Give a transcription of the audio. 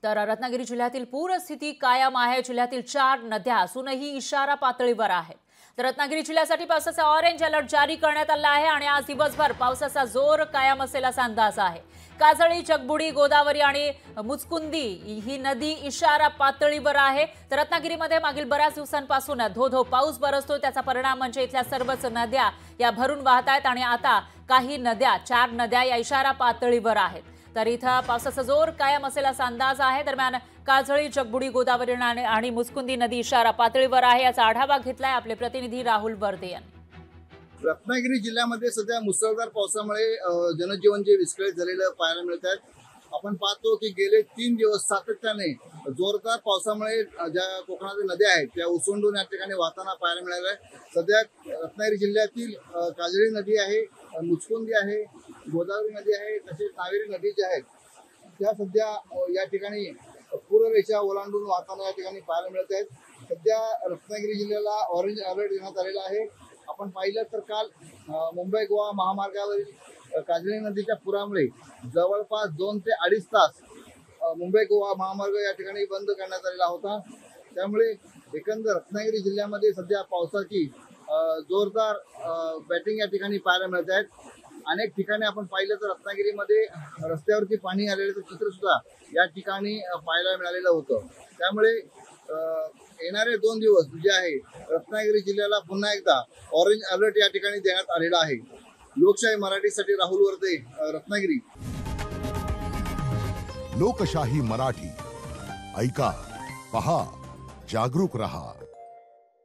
तर रत्नागिरी जिल्ह्यातील पूरस्थिती कायम आहे। जिल्ह्यातील 4 नद्या असूनही इशारा पातळीवर आहेत। तर रत्नागिरी जिल्ह्यासाठी पावसाचा ऑरेंज अलर्ट जारी करण्यात आला आहे आणि आज दिवसभर पावसाचा जोर कायम असेल असा अंदाज आहे। काजळी, जगबुडी, गोदावरी आणि मुचकुंदी ही नदी इशारा पातळीवर आहे। तर रत्नागिरीमध्ये मागील बऱ्याच दिवसांपासून धो-धो पाऊस बरसतो। त्याचा परिणाम म्हणजे इथल्या सर्वच नद्या या भरून वाहत आहेत आणि आता काही नद्या 4 नद्या या इशारा पातळीवर आहेत। तर इथं पावसाचा जोर कायम असेल असा अंदाज आहे। दरम्यान काजळी, जगबुडी, गोदावरी आणि मुचकुंदी नदी इशारा पातळीवर आहे। याचा आढावा घेतलाय आपले प्रतिनिधी राहुल वर्दे यांनी। रत्नागिरी जिल्ह्यामध्ये सध्या मुसळधार पावसामुळे जनजीवन जे विस्कळीत झालेलं पाहायला मिळत आहे। आपण पाहतो की गेले 3 दिवस सातत्याने जोरदार पावसामुळे ज्या कोकणातील नद्या आहेत त्या ओसंडून या ठिकाणी वाहताना पाहायला मिळालं आहे। सध्या रत्नागिरी जिल्ह्यातील काजळी नदी आहे, मुचकुंदी आहे, गोदावरी नदी आहे, तसेच कावेरी नदी ज्या आहेत त्या सध्या या ठिकाणी पूररेषा ओलांडून वाहताना या ठिकाणी पाहायला मिळत आहेत। सध्या रत्नागिरी जिल्ह्याला ऑरेंज अलर्ट देण्यात आलेला आहे। आपण पाहिलं तर काल मुंबई गोवा महामार्गावरील काजळी नदीच्या पुरामुळे जवळपास 2 ते 2.5 तास मुंबई गोवा महामार्ग या ठिकाणी बंद करण्यात आलेला होता। त्यामुळे एकंदर रत्नागिरी जिल्ह्यामध्ये सध्या पावसाची जोरदार बॅटिंग या ठिकाणी पाहायला मिळत आहेत। अनेक ठिकाणी आपण पाहिलं तर रत्नागिरीमध्ये रस्त्यावरती पाणी आलेलं चित्र सुद्धा या ठिकाणी पाहायला मिळालेलं होतं। त्यामुळे येणारे 2 दिवस जे आहे रत्नागिरी जिल्ह्याला पुन्हा एकदा ऑरेंज अलर्ट या ठिकाणी देण्यात आलेला आहे। लोकशाही मराठीसाठी राहुल वर्दे, रत्नागिरी। लोकशाही मराठी ऐका, पहा, जागरूक रहा।